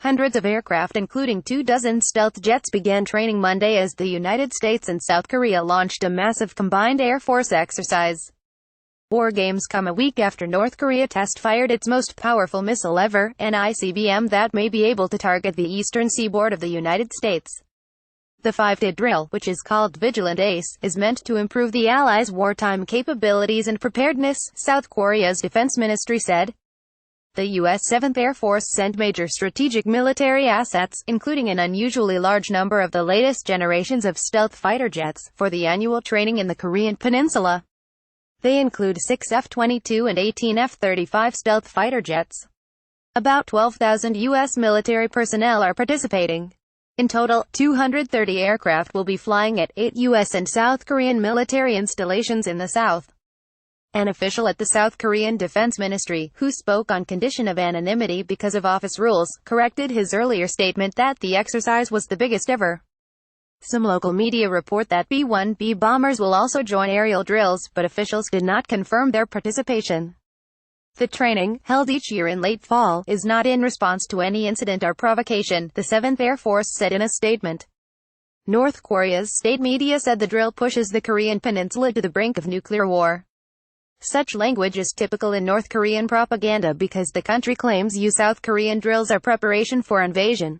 Hundreds of aircraft including 24 stealth jets began training Monday as the United States and South Korea launched a massive combined Air Force exercise. War games come a week after North Korea test-fired its most powerful missile ever, an ICBM that may be able to target the eastern seaboard of the United States. The five-day drill, which is called Vigilant Ace, is meant to improve the Allies' wartime capabilities and preparedness, South Korea's defense ministry said. The U.S. 7th Air Force sent major strategic military assets, including an unusually large number of the latest generations of stealth fighter jets, for the annual training in the Korean Peninsula. They include 6 F-22 and 18 F-35 stealth fighter jets. About 12,000 U.S. military personnel are participating. In total, 230 aircraft will be flying at 8 U.S. and South Korean military installations in the South. An official at the South Korean Defense Ministry, who spoke on condition of anonymity because of office rules, corrected his earlier statement that the exercise was the biggest ever. Some local media report that B-1B bombers will also join aerial drills, but officials did not confirm their participation. The training, held each year in late fall, is not in response to any incident or provocation, the 7th Air Force said in a statement. North Korea's state media said the drill pushes the Korean peninsula to the brink of nuclear war. Such language is typical in North Korean propaganda because the country claims South Korean drills are preparation for invasion.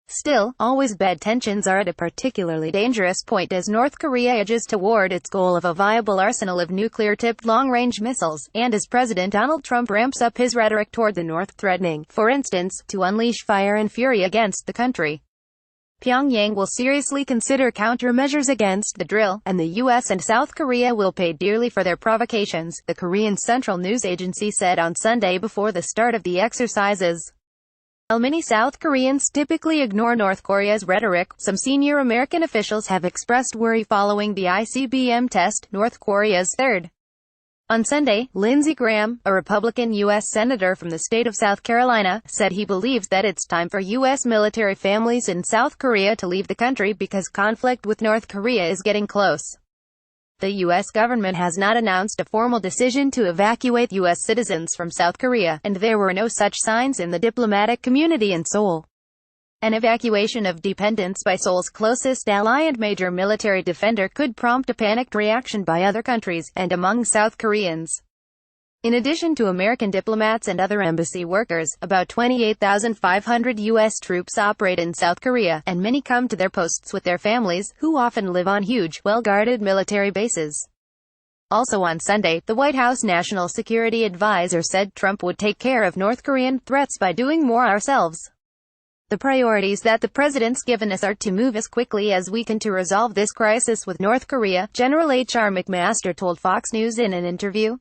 Still, always bad tensions are at a particularly dangerous point as North Korea edges toward its goal of a viable arsenal of nuclear-tipped long-range missiles, and as President Donald Trump ramps up his rhetoric toward the North threatening, for instance, to unleash fire and fury against the country. Pyongyang will seriously consider countermeasures against the drill, and the U.S. and South Korea will pay dearly for their provocations, the Korean Central News Agency said on Sunday before the start of the exercises. While many South Koreans typically ignore North Korea's rhetoric, some senior American officials have expressed worry following the ICBM test, North Korea's third. On Sunday, Lindsey Graham, a Republican U.S. Senator from the state of South Carolina, said he believes that it's time for U.S. military families in South Korea to leave the country because conflict with North Korea is getting close. The U.S. government has not announced a formal decision to evacuate U.S. citizens from South Korea, and there were no such signs in the diplomatic community in Seoul. An evacuation of dependents by Seoul's closest ally and major military defender could prompt a panicked reaction by other countries, and among South Koreans. In addition to American diplomats and other embassy workers, about 28,500 U.S. troops operate in South Korea, and many come to their posts with their families, who often live on huge, well-guarded military bases. Also on Sunday, the White House National Security Advisor said Trump would take care of North Korean threats by doing more ourselves. The priorities that the president's given us are to move as quickly as we can to resolve this crisis with North Korea, General H.R. McMaster told Fox News in an interview.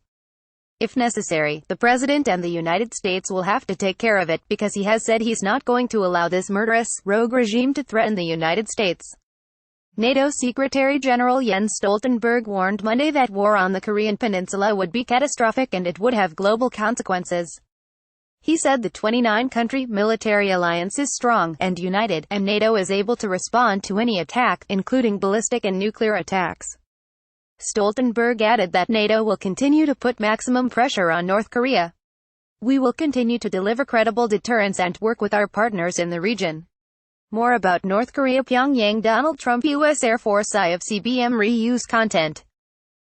If necessary, the president and the United States will have to take care of it, because he has said he's not going to allow this murderous, rogue regime to threaten the United States. NATO Secretary General Jens Stoltenberg warned Monday that war on the Korean Peninsula would be catastrophic and it would have global consequences. He said the 29-country military alliance is strong and united, and NATO is able to respond to any attack, including ballistic and nuclear attacks. Stoltenberg added that NATO will continue to put maximum pressure on North Korea. We will continue to deliver credible deterrence and work with our partners in the region. More about North Korea. Pyongyang. Donald Trump. U.S. Air Force ICBM reuse content.